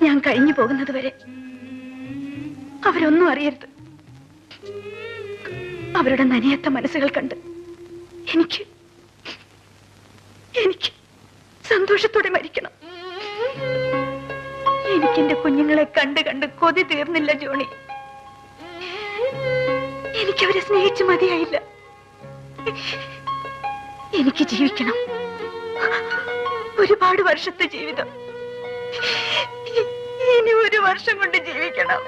ഞാൻ കഴിഞ്ഞു പോകുന്നത് വരെ അവരൊന്നും അറിയരുത്. അവരുടെ നനയാത്ത മനസ്സുകൾ കണ്ട് എനിക്ക് സന്തോഷത്തോടെ മരിക്കണം. എനിക്കെന്റെ കുഞ്ഞുങ്ങളെ കണ്ട് കണ്ട് കൊതി തീർന്നില്ല ജോണി. എനിക്കവരെ സ്നേഹിച്ചു മതിയായില്ല. എനിക്ക് ജീവിക്കണം, ഒരുപാട് വർഷത്തെ ജീവിതം. ഇനി ഒരു വർഷം കൊണ്ട് ജീവിക്കണം.